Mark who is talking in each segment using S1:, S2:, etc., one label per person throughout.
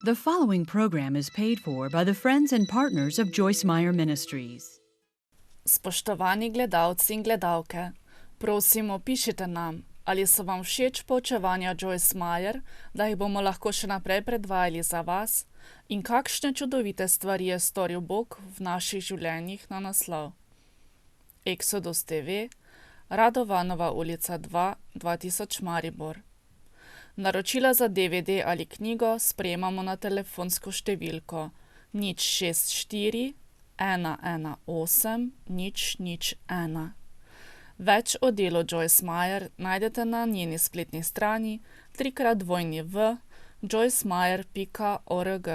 S1: The following program is paid for by the friends and partners of Joyce Meyer Ministries.
S2: Spoštovani gledalci in gledalke, prosimo, pišite nam, ali so vam všeč poučevanja Joyce Meyer, da jih bomo lahko še naprej predvajali za vas, in kakšne čudovite stvari je storil Bog v naših življenjih na naslov. Exodus TV, Radovanova ulica 2, 2000 Maribor. Naročila za DVD ali knjigo sprejemamo na telefonsko številko 064 118 001. Več o delu Joyce Meyer najdete na njeni spletni strani www.joycemeyer.org.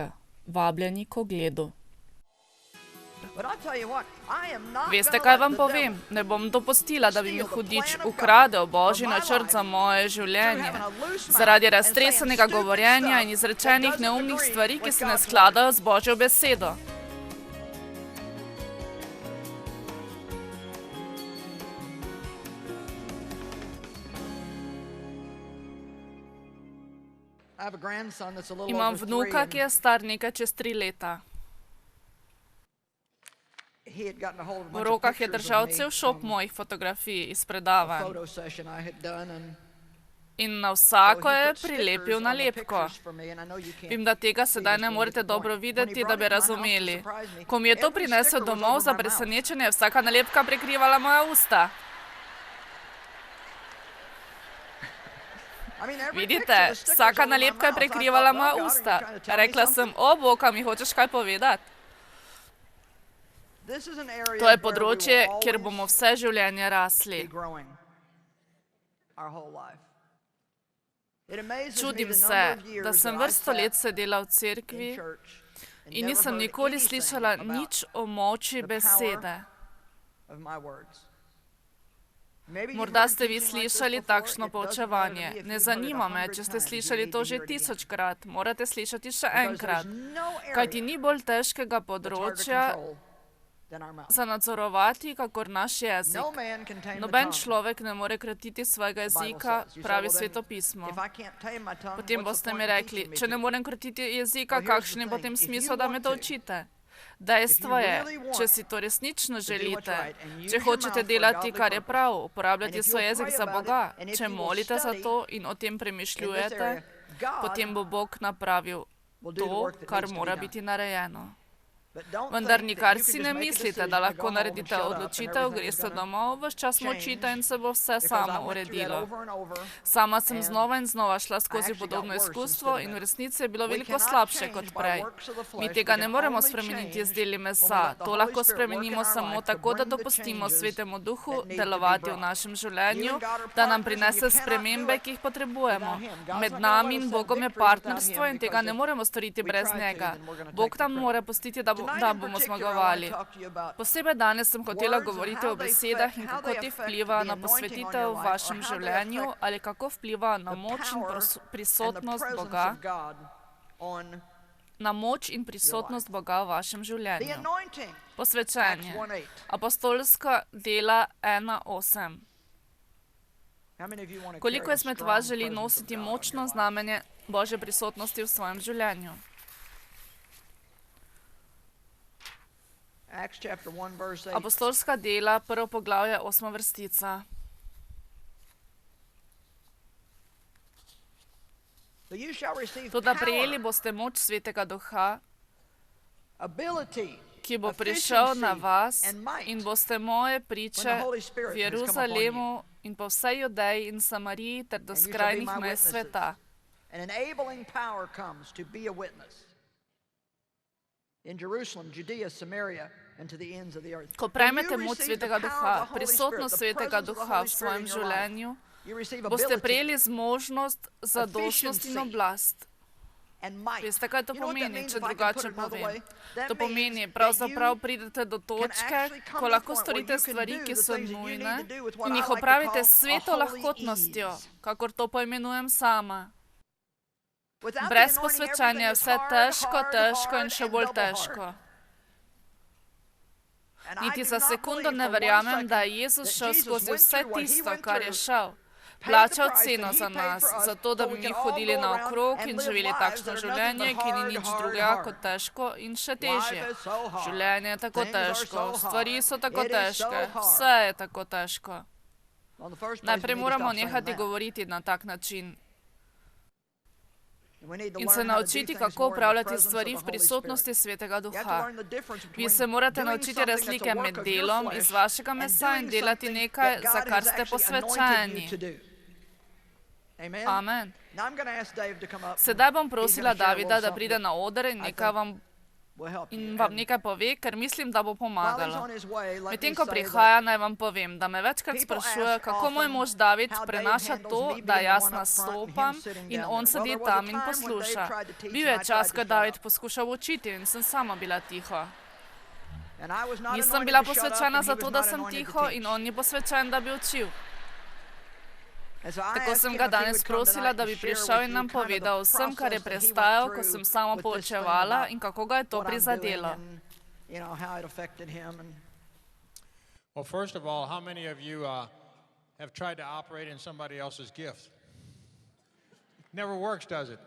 S2: Vabljeni k ogledu. Veste, kaj vam povem? Ne bom dopustila, da bi mi hudič ukradel Božji načrt za moje življenje. Zaradi raztresenega govorjenja in izrečenih neumnih stvari, ki se ne skladajo z Božjo besedo. Imam vnuka, ki je star nekaj čez 3 leta. V rokah je držal cel šop mojih fotografij iz predavanj in na vsako je prilepil nalepko. Vem, da tega sedaj ne morete dobro videti, da bi razumeli. Ko mi je to prinesel domov, za presenečenje je vsaka nalepka prekrivala moja usta. Vidite, vsaka nalepka je prekrivala moja usta. Rekla sem, o Bog, a mi hočeš kaj povedati? To je področje, kjer bomo vse življenje rasli. Čudim se, da sem vrsto let sedela v cerkvi in nisem nikoli slišala nič o moči besede. Morda ste vi slišali takšno poučevanje. Ne zanima me, če ste slišali to že 1000-krat, morate slišati še enkrat. Kajti ni bolj težkega področja za nadzorovati, kakor naš jezik. Noben človek ne more kratiti svojega jezika, pravi Sveto pismo. Potem boste mi rekli, če ne morem kratiti jezika, kakšen je potem smisel, da me to učite? Dejstvo je, če si to resnično želite, če hočete delati, kar je prav, uporabljati svoj jezik za Boga, če molite za to in o tem premišljujete, potem bo Bog napravil to, kar mora biti narejeno. Vendar nikar si ne mislite, da lahko naredite odločitev, greste domov, ves čas molčite in se bo vse samo uredilo. Sama sem znova in znova šla skozi podobno izkustvo in v resnici je bilo veliko slabše kot prej. Mi tega ne moremo spremeniti z deli mesa, to lahko spremenimo samo tako, da dopustimo Svetemu Duhu delovati v našem življenju, da nam prinese spremembe, ki jih potrebujemo. Med nami in Bogom je partnerstvo in tega ne moremo storiti brez njega. Bog nam mora pustiti, da bomo zmagovali. Posebej danes sem hotela govoriti o besedah in kako ti vpliva na posvetitev v vašem življenju ali kako vpliva na moč in prisotnost Boga. Na moč in prisotnost Boga v vašem življenju. Posvečenje. Apostolska dela 1:8. Koliko izmed vas želi nositi močno znamenje Božje prisotnosti v svojem življenju? Apostolska dela, 1. poglavje, 8. vrstica. Toda prejeli boste moč Svetega Duha, ki bo prišel na vas in boste moje priče v Jeruzalemu in po vsej Judeji in Samariji ter do skrajnih mej sveta. Ko prejmete moč Svetega Duha, prisotnost Svetega Duha v svojem življenju, boste prejeli zmožnost, zadostnost in oblast. Veste, kaj to pomeni, če drugače povem? To pomeni, pravzaprav pridete do točke, ko lahko storite stvari, ki so nujne in jih opravite s sveto lahkotnostjo, kakor to poimenujem sama. Brez posvečanja je vse težko, težko in še bolj težko. Niti za sekundo ne verjamem, da je Jezus šel skozi vse tisto, kar je šel. plačal ceno za nas, zato da bi mi hodili naokrog in živeli takšno življenje, ki ni nič drugega kot težko in še težje. Življenje je tako težko, stvari so tako težke, vse je tako težko. Najprej moramo nehati govoriti na tak način in se naučiti, kako upravljati stvari v prisotnosti Svetega Duha. Vi se morate naučiti razlike med delom iz vašega mesa in delati nekaj, za kar ste posvečeni. Amen. Sedaj bom prosila Davida, da pride na oder in vam nekaj pove, ker mislim, da bo pomagalo. Medtem, ko prihaja, naj vam povem, da me večkrat sprašuje, kako moj mož David prenaša to, da jaz nastopam in on sedi tam in posluša. Bil je čas, ko David poskušal učiti in sem sama bila tiho. Nisem bila posvečena za to, da sem tiho in on ni posvečen, da bi učil. Tako sem ga danes prosila, da bi prišel in nam povedal vsem, kar je prestajal, ko sem samo poučevala in kako ga je to prizadelo.
S3: Well, first of all, how many of you have tried to operate in somebody else's gift? Never works, does it?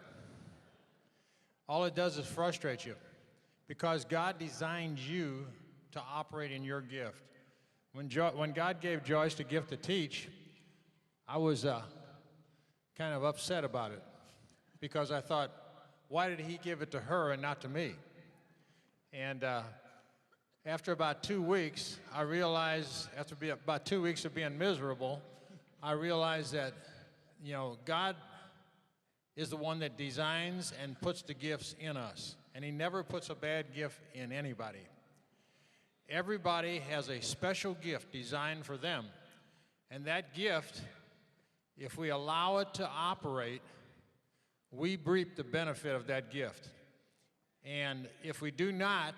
S3: All it does is frustrate you because God designed you to operate in your gift. When God gave Joyce the gift to teach, I was kind of upset about it because I thought, why did he give it to her and not to me? And after about 2 weeks, I realized, about 2 weeks of being miserable, I realized that, God is the one that designs and puts the gifts in us. And he never puts a bad gift in anybody. Everybody has a special gift designed for them. And that gift, if we allow it to operate, we reap the benefit of that gift. And if we do not,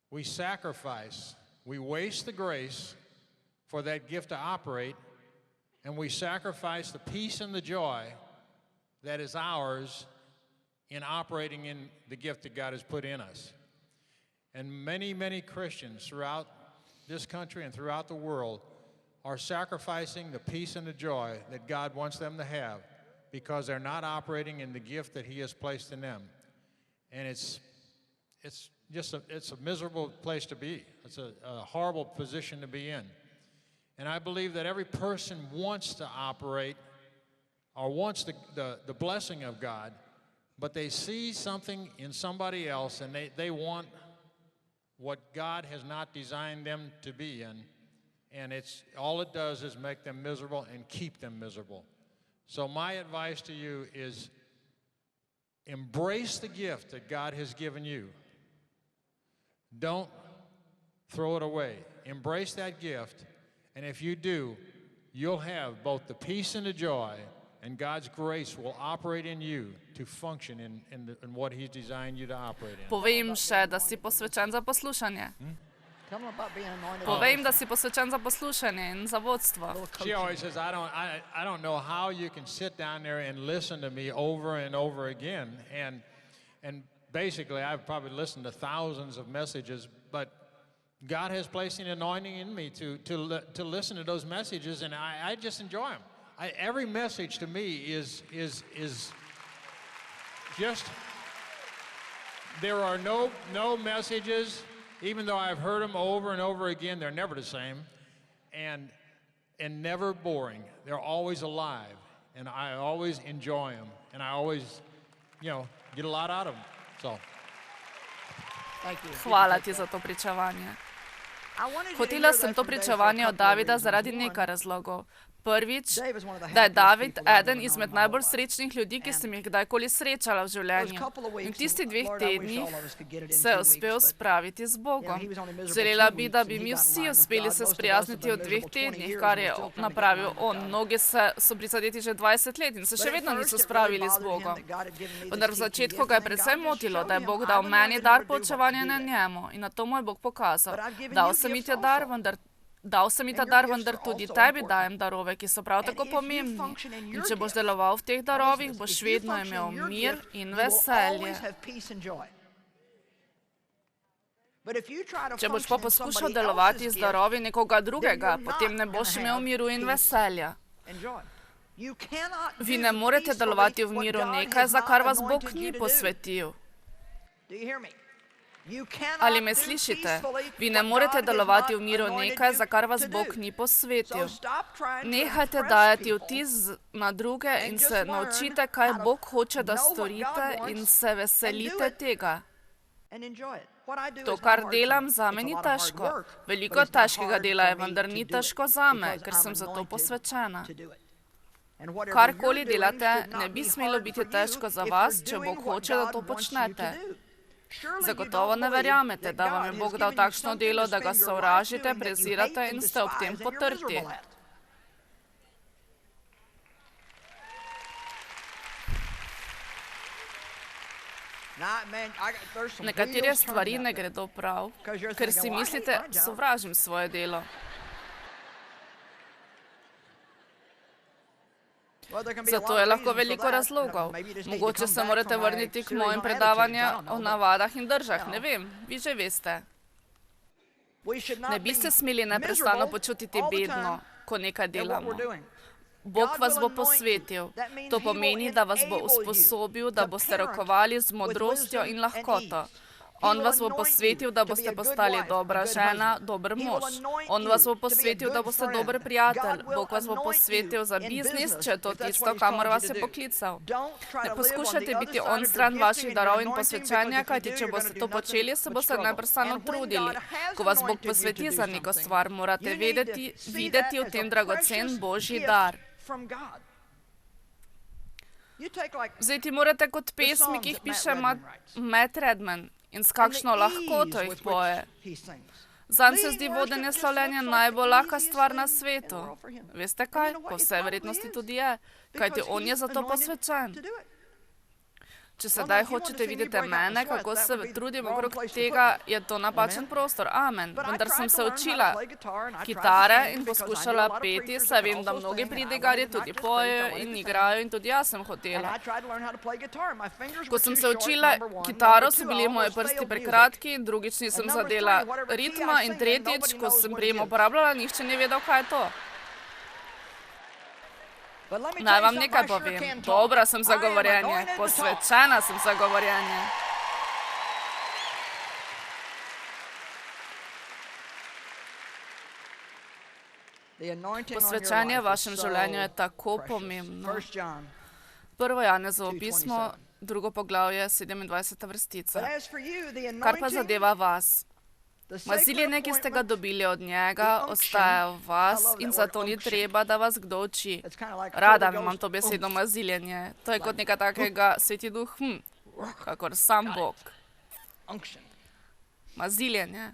S3: we sacrifice, we waste the grace for that gift to operate, and we sacrifice the peace and the joy that is ours in operating in the gift that God has put in us. And many, many Christians throughout this country and throughout the world are sacrificing the peace and the joy that God wants them to have because they're not operating in the gift that he has placed in them. And it's a miserable place to be. It's a horrible position to be in. And I believe that every person wants to operate or wants the blessing of God, but they see something in somebody else and they want what God has not designed them to be in. And all it does is make them miserable and keep them miserable. So my advice to you is embrace the gift that God has given you. Don't throw it away. Embrace that gift, and if you do, you'll have both the peace and the joy, and God's grace will operate in you to function in what he's designed you to operate in.
S2: Povej še, da si posvečen za poslušanje. Povej jim, da si posvečen za poslušanje in za vodstvo.
S3: She always says, I don't know how you can sit down there and listen to me over and over again. And basically, I've probably listened to thousands of messages, but God has placed an anointing in me to listen to those messages, and I just enjoy them. Every message to me is just, there are no messages. Even though I've heard them over and over again, they're never the same and never boring. They're always alive, and I always enjoy them, and I always, get a lot out of them. So.
S2: Hvala ti za to pričevanje. Hotela sem to pričevanje od Davida zaradi nekaj razlogov. Prvič, da je David eden izmed najbolj srečnih ljudi, ki sem jih kdajkoli srečala v življenju. In v tistih 2 tednih se je uspel spraviti z Bogom. Želela bi, da bi mi vsi uspeli se sprijazniti v 2 tednih, kar je napravil on. Mnogi so prizadeti že 20 let in se še vedno niso spravili z Bogom. Vendar v začetku ga je predvsem motilo, da je Bog dal meni dar poučevanja na njemu. In na to mu je Bog pokazal. Dal sem mi ta dar, vendar tudi tebi dajem darove, ki so prav tako pomembni. In če boš deloval v teh darovih, boš vedno imel mir in veselje. Če boš pa poskušal delovati z darovi nekoga drugega, potem ne boš imel miru in veselja. Vi ne morete delovati v miru nekaj, za kar vas Bog ni posvetil. Ali me slišite? Vi ne morete delovati v miru nekaj, za kar vas Bog ni posvetil. Nehajte dajati vtis na druge in se naučite, kaj Bog hoče, da storite, in se veselite tega. To, kar delam, zame ni težko. Veliko težkega dela je, vendar ni težko zame, ker sem za to posvečena. Karkoli delate, ne bi smelo biti težko za vas, če Bog hoče, da to počnete. Zagotovo ne verjamete, da vam je Bog dal takšno delo, da ga sovražite, prezirate in ste ob tem potrti. Nekatere stvari ne gredo prav, ker si mislite, sovražim svoje delo. Zato je lahko veliko razlogov. Mogoče se morate vrniti k mojim predavanjem o navadah in držah. Ne vem, vi že veste. Ne bi se smeli neprestano počutiti bedno, ko nekaj delamo. Bog vas bo posvetil. To pomeni, da vas bo usposobil, da boste rokovali z modrostjo in lahkoto. On vas bo posvetil, da boste postali dobra žena, dober mož. On vas bo posvetil, da boste dober prijatelj. Bog vas bo posvetil za biznis, če je to tisto, kamor vas je poklical. Ne poskušajte biti onstran vaših darov in posvečanja, kajti če boste to počeli, se boste neprestano trudili. Ko vas Bog posveti za neko stvar, morate videti v tem dragocen Božji dar. Vzeti morate kot pesmi, ki jih piše Matt Redman. In s kakšno lahkoto jih poje. Zanj se zdi vodenje slavljenja najbolj lahka stvar na svetu. Veste kaj? Po vsej verjetnosti tudi je, kajti on je za to posvečen. Če sedaj hočete videti mene, kako se trudim okrog tega, je to napačen prostor. Amen. Vendar sem se učila kitare in poskušala peti, saj vem, da mnogi pridigarji tudi pojejo in igrajo in tudi jaz sem hotela. Ko sem se učila kitaro, so bili moji prsti prekratki in drugič nisem zadela ritma in tretjič, ko sem prijem uporabljala, nihče ni vedel, kaj je to. Naj vam nekaj povem. Dobra sem za govorjenje. Posvečena sem za govorjenje. Posvečanje v vašem življenju je tako pomembno. 1. Janezovo pismo, 2. poglavje, 27. vrstica. Kar pa zadeva vas. Maziljenje, ki ste ga dobili od njega, ostaja v vas in zato ni treba, da vas kdo uči. Rada imam to besedo maziljenje. To je kot nekaj takega sveti duh, kakor sam Bog. Maziljenje.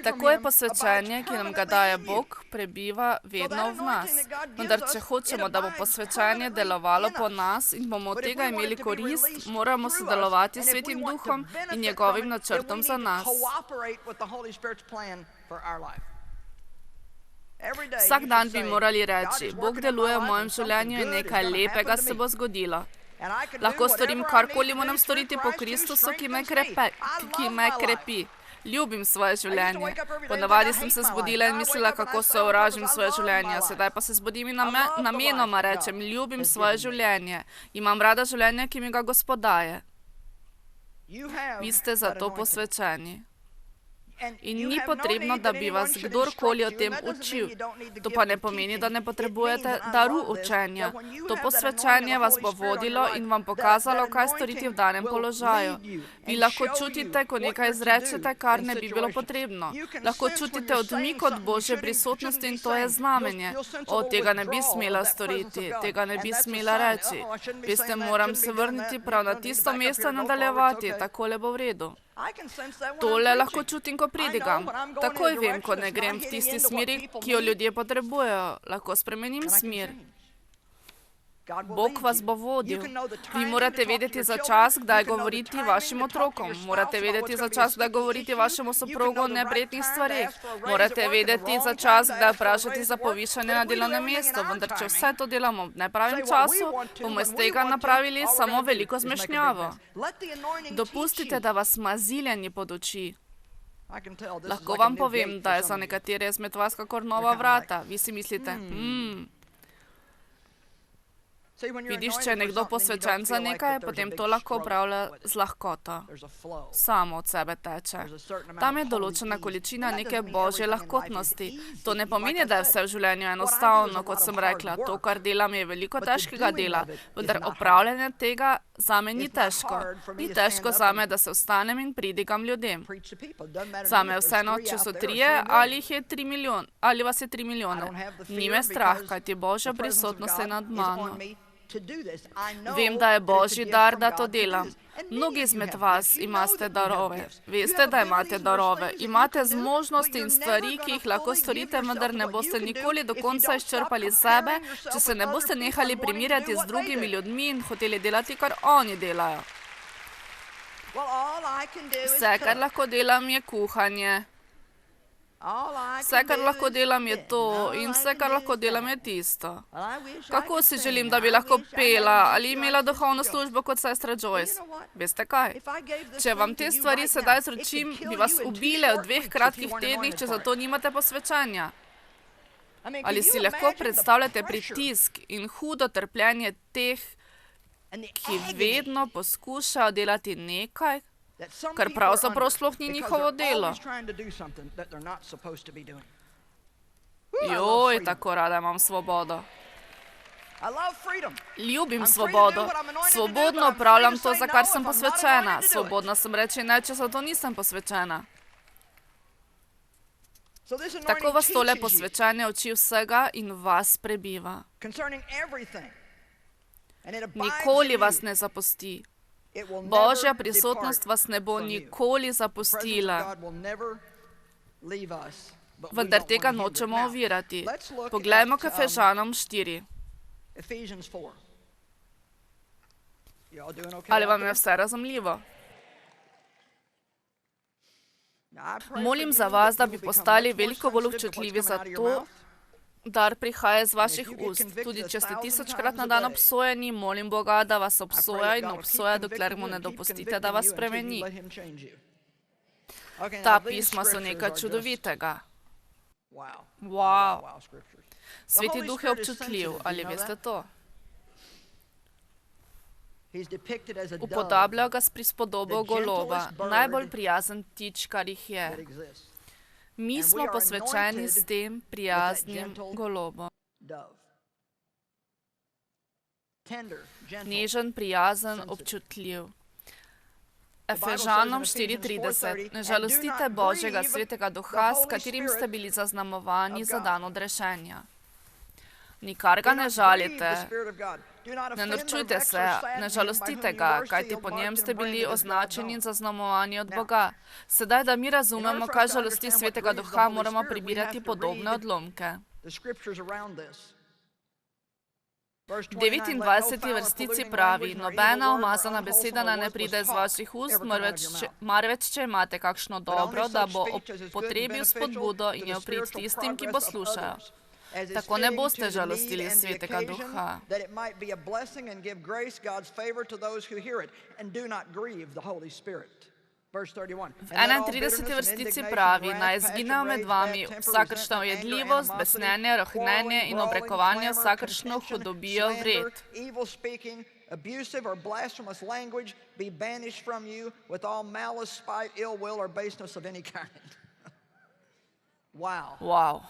S2: Tako je posvečenje, ki nam ga daje Bog, prebiva vedno v nas. Vendar, če hočemo, da bo posvečenje delovalo po nas in bomo od tega imeli korist, moramo sodelovati s Svetim Duhom in njegovim načrtom za nas. Vsak dan bi morali reči, Bog deluje v mojem življenju in nekaj lepega se bo zgodilo. Lahko storim karkoli moram storiti po Kristusu, ki me krepi. Ljubim svoje življenje. Ponavadi sem se zbudila in mislila, kako sovražim svoje življenje. Sedaj pa se zbudim in namenoma rečem, ljubim svoje življenje. Imam rada življenje, ki mi ga Gospod daje. Vi ste za to posvečeni. In ni potrebno, da bi vas kdorkoli o tem učil. To pa ne pomeni, da ne potrebujete daru učenja. To posvečenje vas bo vodilo in vam pokazalo, kaj storiti v danem položaju. Vi lahko čutite, ko nekaj izrečete, kar ne bi bilo potrebno. Lahko čutite odmik od Božje prisotnosti in to je znamenje. Tega ne bi smela storiti, tega ne bi smela reči. Veste, moram se vrniti prav na tisto mesto in nadaljevati, takole bo v redu. Tole lahko čutim, ko pridigam. Takoj vem, ko ne grem v tisti smeri, ki jo ljudje potrebujejo. Lahko spremenim smer. Bog vas bo vodil. Vi morate vedeti za čas, kdaj govoriti vašim otrokom. Morate vedeti za čas, kdaj govoriti vašemu soprogu o neprijetnih stvareh. Morate vedeti za čas, kdaj vprašati za povišanje na delovnem mestu. Vendar, če vse to delamo v nepravem času, bomo iz tega napravili samo veliko zmešnjavo. Dopustite, da vas maziljenje poduči. Lahko vam povem, da je za nekatere izmed vas kakor nova vrata. Vi si mislite, Vidiš, če je nekdo posvečen za nekaj, potem to lahko opravlja z lahkoto. Samo od sebe teče. Tam je določena količina neke božje lahkotnosti. To ne pomeni, da je vse v življenju enostavno, kot sem rekla. To, kar delam, je veliko težkega dela, vendar opravljanje tega zame ni težko. Ni težko zame, da se vstanem in pridigam ljudem. Zame je vseeno, če so 3 ali jih je 3 milijone, ali vas je 3 milijone. Ni me strah, kajti božja prisotnost je nad mano. Vem, da je božji dar, da to delam. Mnogi izmed vas imate darove. Veste, da imate darove. Imate zmožnosti in stvari, ki jih lahko storite, vendar ne boste nikoli do konca izčrpali sebe, če se ne boste nehali primerjati z drugimi ljudmi in hoteli delati, kar oni delajo. Vse, kar lahko delam, je kuhanje. Vse, kar lahko delam, je to in vse, kar lahko delam, je tisto. Kako si želim, da bi lahko pela ali imela duhovno službo kot sestra Joyce? Veste kaj? Če vam te stvari sedaj zročim, bi vas ubile v 2 kratkih tednih, če za to nimate posvečanja. Ali si lahko predstavljate pritisk in hudo trpljenje teh, ki vedno poskušajo delati nekaj, kar pravzaprav sploh ni njihovo delo? Joj, tako rada imam svobodo. Ljubim svobodo. Svobodno opravljam to, za kar sem posvečena. Svobodna sem reči ne, če za to nisem posvečena. Tako vas tole posvečanje uči vsega in vas prebiva. Nikoli vas ne zapusti. Božja prisotnost vas ne bo nikoli zapustila. Vendar tega nočemo ovirati. Poglejmo k Efežanom 4. Ali vam je vse razumljivo? Molim za vas, da bi postali veliko bolj občutljivi za to, dar prihaja iz vaših ust. Tudi če ste 1000-krat na dan obsojeni, molim Boga, da vas obsoja in obsoja, dokler mu ne dopustite, da vas spremeni. Ta pisma so nekaj čudovitega. Wow. Sveti duh je občutljiv, ali veste to? Upodabljajo ga s prispodobo goloba, najbolj prijazen ptič, kar jih je. Mi smo posvečeni s tem prijaznim golobom. Nežen, prijazen, občutljiv. Efežanom 4:30. Ne žalostite Božjega svetega duha, s katerim ste bili zaznamovani za dan odrešenja. Nikar ga ne žalite. Ne norčujte se, ne žalostite ga, kajti po njem ste bili označeni in zaznamovani od Boga. Sedaj, da mi razumemo, kaj žalosti svetega duha, moramo prebirati podobne odlomke. 29. vrstici pravi, nobena umazana beseda ne pride iz vaših ust, marveč, če imate kakšno dobro, da bo ob potrebi spodbudo in jo prid tistim, ki poslušajo. Tako ne boste žalostili svetega duha. V 31. vrstici pravi, naj izginejo med vami vsakršna ujedljivost, besnenje, rohnenje in obrekovanje, vsakršno hudobijo vred. Abusive or blasphemous language be banished from you with all malice, spite, ill will or baseness of any kind. Wow.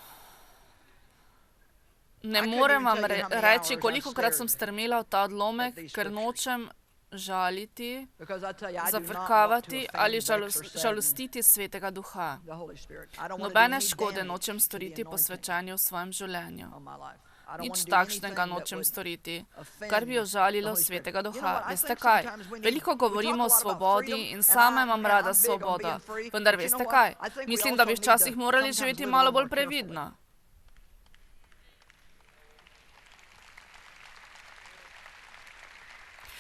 S2: Ne morem vam reči, kolikokrat sem strmela v ta odlomek, ker nočem žaliti, zafrkavati ali žalostiti svetega duha. Nobene škode nočem storiti posvečanju v svojem življenju. Nič takšnega nočem storiti, kar bi ožalilo svetega duha. Veste kaj? Veliko govorimo o svobodi in sama imam rada svobodo. Vendar veste kaj? Mislim, da bi včasih morali živeti malo bolj previdno.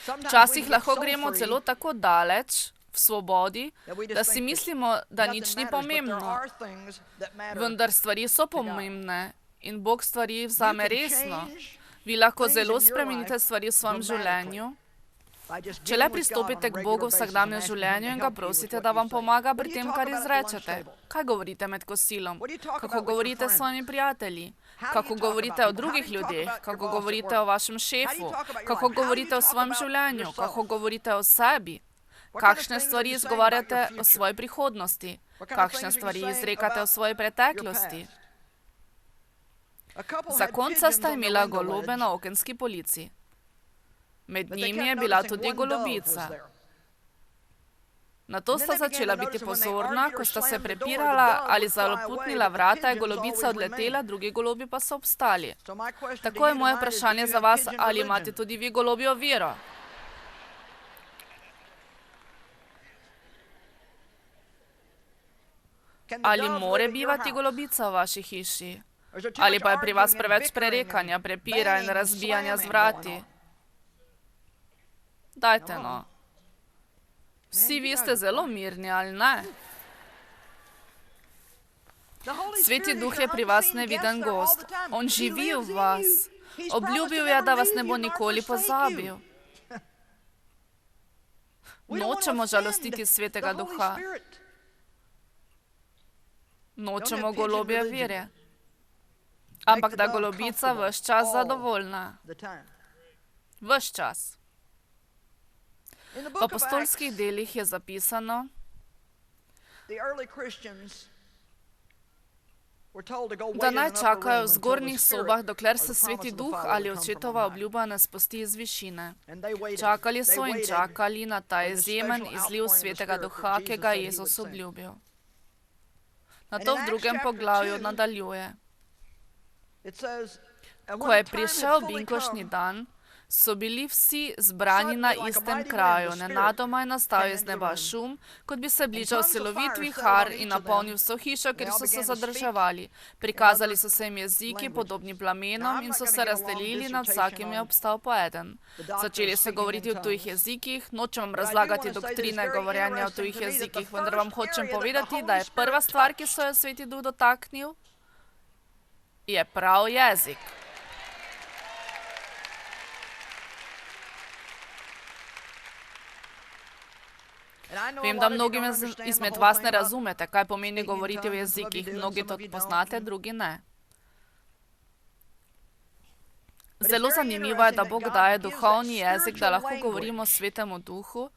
S2: Včasih lahko gremo celo tako daleč v svobodi, da si mislimo, da nič ni pomembno. Vendar stvari so pomembne in Bog stvari vzame resno. Vi lahko zelo spremenite stvari v svojem življenju Če le pristopite k Bogu v vsakdanjem življenju in ga prosite, da vam pomaga pri tem, kar izrečete. Kaj govorite med kosilom? Kako govorite s svojimi prijatelji? Kako govorite o drugih ljudeh? Kako govorite o vašem šefu? Kako govorite o svojem življenju? Kako govorite o sebi? Kakšne stvari izgovarjate o svoji prihodnosti? Kakšne stvari izrekate o svoji preteklosti? Zakonca sta imela golobe na okenski polici. Med njimi je bila tudi golobica. Nato sta začela biti pozorna, ko sta se prepirala ali zaloputnila vrata, je golobica odletela, drugi golobi pa so obstali. Tako je moje vprašanje za vas, ali imate tudi vi golobjo vero? Ali more bivati golobica v vaši hiši? Ali pa je pri vas preveč prerekanja, prepira in razbijanja z vrati? Dajte no. Vsi vi ste zelo mirni, ali ne? Sveti Duh je pri vas neviden gost. On živi v vas. Obljubil je, da vas ne bo nikoli pozabil. Nočemo žalostiti Svetega Duha. Nočemo golobje vere. Ampak da golobica ves čas zadovoljna. Ves čas. V apostolskih delih je zapisano, da naj čakajo v zgornjih sobah, dokler se Sveti Duh ali očetova obljuba ne spusti iz višine. Čakali so in čakali na ta izjemen izliv Svetega Duha, ki ga je Jezus obljubil. Nato v drugem poglavju nadaljuje. Ko je prišel binkoštni dan, so bili vsi zbrani na istem kraju. Nenadoma je nastal iz neba šum, kot bi se bližal silovit vihar in napolnil vso hišo, ker so se zadrževali. Prikazali so se jim jeziki, podobni plamenom, in so se razdelili, nad vsakim je obstal po eden. Začeli so govoriti v tujih jezikih. Nočem vam razlagati doktrine govorjenja v tujih jezikih, vendar vam hočem povedati, da je prva stvar, ki so jo Sveti Duh dotaknil, je prav jezik. Vem, da mnogi izmed vas ne razumete, kaj pomeni govoriti v jezikih. Mnogi to poznate, drugi ne. Zelo zanimivo je, da Bog daje duhovni jezik, da lahko govorimo Svetemu Duhu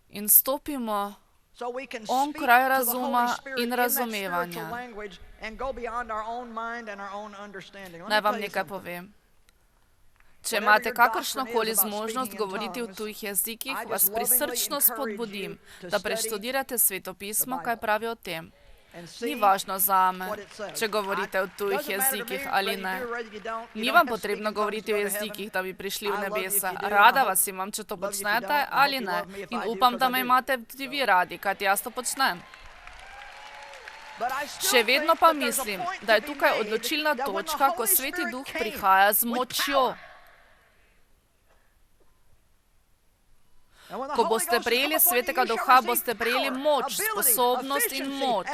S2: in stopimo onkraj razuma in razumevanja. Naj vam nekaj povem. Če imate kakršnokoli zmožnost govoriti v tujih jezikih, vas prisrčno spodbudim, da preštudirate Sveto pismo, kaj pravi o tem. Ni važno zame, če govorite v tujih jezikih ali ne. Ni vam potrebno govoriti v jezikih, da bi prišli v nebesa. Rada vas imam, če to počnete ali ne. In upam, da me imate tudi vi radi, kajti jaz to počnem. Še vedno pa mislim, da je tukaj odločilna točka, ko Sveti Duh prihaja z močjo. Ko boste prejeli Svetega Duha, boste prejeli moč, sposobnost in moč.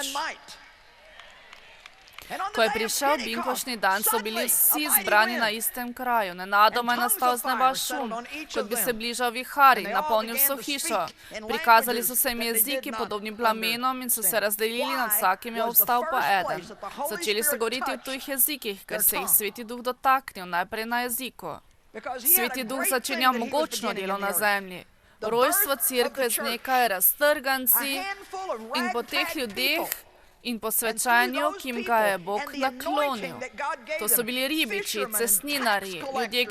S2: Ko je prišel binkoštni dan, so bili vsi zbrani na istem kraju. Nenadoma je nastal z neba šum, kot bi se bližal vihar in napolnil vso hišo. Prikazali so se jim jeziki, podobni plamenom, in so se razdelili, nad vsakim je obstal po eden. Začeli so govoriti v tujih jezikih, ker se jih Sveti Duh dotaknil, najprej na jeziku. Sveti Duh začenja mogočno delo na zemlji. Rojstvo cerkve z nekaj raztrganci in po teh ljudeh in po svečanju, ki jim ga je Bog naklonil. To so bili ribiči, cestninarji, ljudje,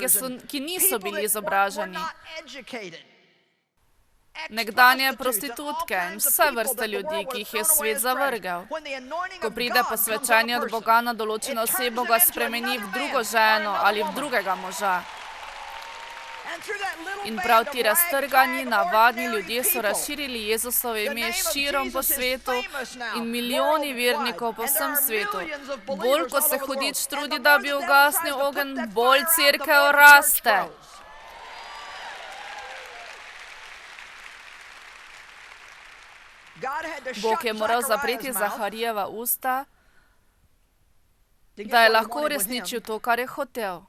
S2: ki niso bili izobraženi. Nekdanje prostitutke in vse vrste ljudi, ki jih je svet zavrgel. Ko pride posvečanje od Boga na določeno osebo, ga spremeni v drugo ženo ali v drugega moža. In prav ti raztrgani, navadni ljudje so razširili Jezusovo ime širom po svetu in milijoni vernikov po vsem svetu. Bolj, ko se hudič trudi, da bi ugasnil ogenj, bolj cerkev raste. Bog je moral zapreti Zaharijeva usta, da je lahko uresničil to, kar je hotel.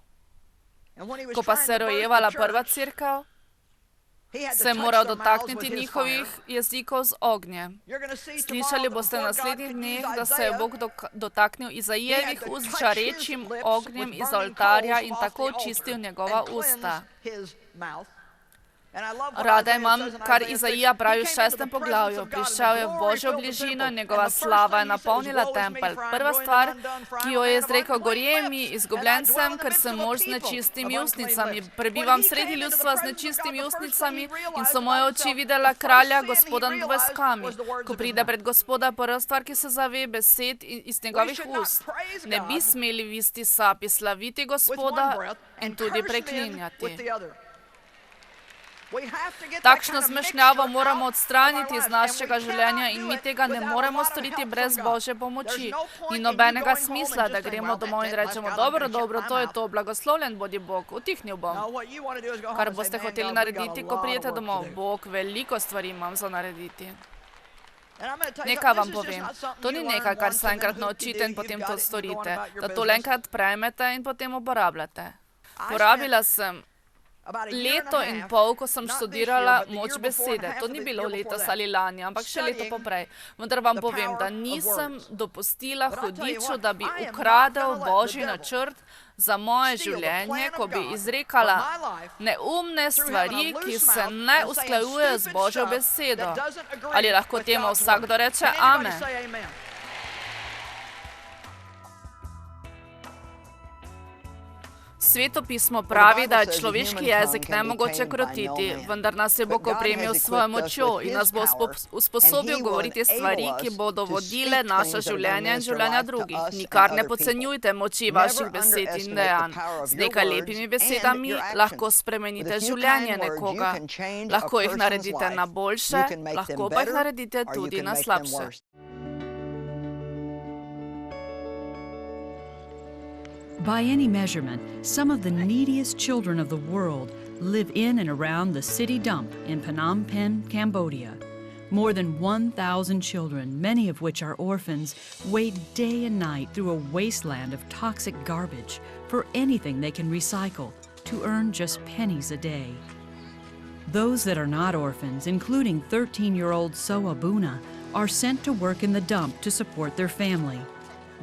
S2: Ko pa se je rojevala prva cerkev, se moral dotakniti njihovih jezikov z ognjem. Slišali boste v naslednjih dneh, da se je Bog dotaknil Izaijevih ust žarečim ognjem iz oltarja in tako očistil njegova usta. Rada imam, kar Izaija pravi v 6. poglavju. Prišel je v Božjo bližino in njegova slava je napolnila tempelj. Prva stvar, ki jo je izrekel: gorje mi, izgubljen sem, ker sem mož z nečistimi ustnicami. Prebivam sredi ljudstva z nečistimi ustnicami in so moje oči videla kralja, Gospoda nad vojskami. Ko pride pred Gospoda, prva stvar, ki se zave, besed iz njegovih ust. Ne bi smeli v isti sapi slaviti Gospoda in tudi preklinjati. Takšno zmešnjavo moramo odstraniti iz našega življenja in mi tega ne moremo storiti brez Božje pomoči. Ni nobenega smisla, da gremo domov in rečemo: dobro, to je to, blagoslovljen bodi Bog, utihnil bom. Kar boste hoteli narediti, ko prijete domov: Bog, veliko stvari imam za narediti. Nekaj vam povem, to ni nekaj, kar se enkrat naučite in potem to storite, da to enkrat prejmete in potem uporabljate. Porabila sem 1,5 leta, ko sem študirala moč besede. To ni bilo letos ali lani, ampak še leto poprej. Vendar vam povem, da nisem dopustila hudiču, da bi ukradel Božji načrt za moje življenje, ko bi izrekala neumne stvari, ki se ne usklajujejo z Božjo besedo. Ali lahko temu vsakdo reče amen? Sveto pismo pravi, da je človeški jezik nemogoče krotiti, vendar nas je Bog opremil s svojo močjo in nas bo usposobil govoriti stvari, ki bodo vodile naša življenja in življenja drugih. Nikar ne podcenjujte moči vaših besed in dejanj. Z nekaj lepimi besedami lahko spremenite življenje nekoga. Lahko jih naredite na boljše, lahko pa jih naredite tudi na slabše.
S1: By any measurement, some of the neediest children of the world live in and around the city dump in Phnom Penh, Cambodia. More than 1,000 children, many of which are orphans, wade day and night through a wasteland of toxic garbage for anything they can recycle to earn just pennies a day. Those that are not orphans, including 13-year-old Soa Buna, are sent to work in the dump to support their family.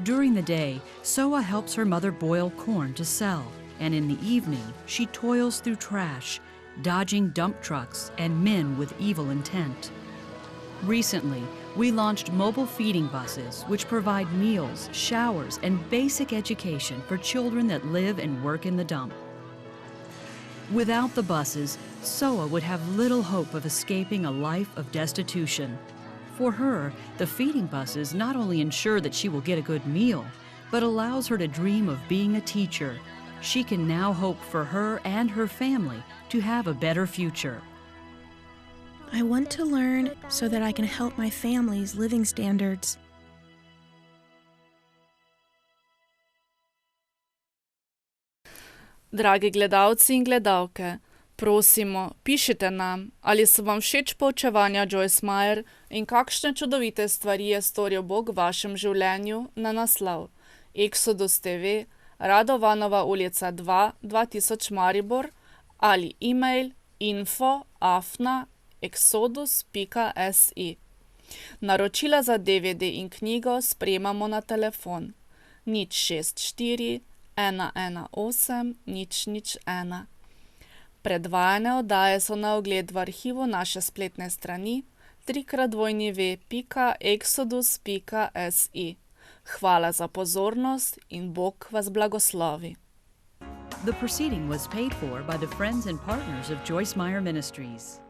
S1: During the day, Soa helps her mother boil corn to sell, and in the evening, she toils through trash, dodging dump trucks and men with evil intent. Recently, we launched mobile feeding buses, which provide meals, showers, and basic education for children that live and work in the dump. Without the buses, Soa would have little hope of escaping a life of destitution. For her, the feeding buses not only ensure that she will get a good meal, but allows her to dream of being a teacher. She can now hope for her and her family to have a better future.
S4: I want to learn so that I can help my family's living standards.
S2: Dragi gledalci in gledalke, prosimo, pišite nam, ali so vam všeč poučevanja Joyce Meyer in kakšne čudovite stvari je storil Bog v vašem življenju na naslov Exodus TV, Radovanova ulica 2, 2000 Maribor ali e-mail info@exodus.si. Naročila za DVD in knjigo sprejemamo na telefon 064 118 001. Predvajane oddaje so na ogled v arhivu naše spletne strani www.exodus.si. Hvala za pozornost in Bog vas blagoslovi.
S1: The proceeding was paid for by the friends and partners of Joyce Meyer Ministries.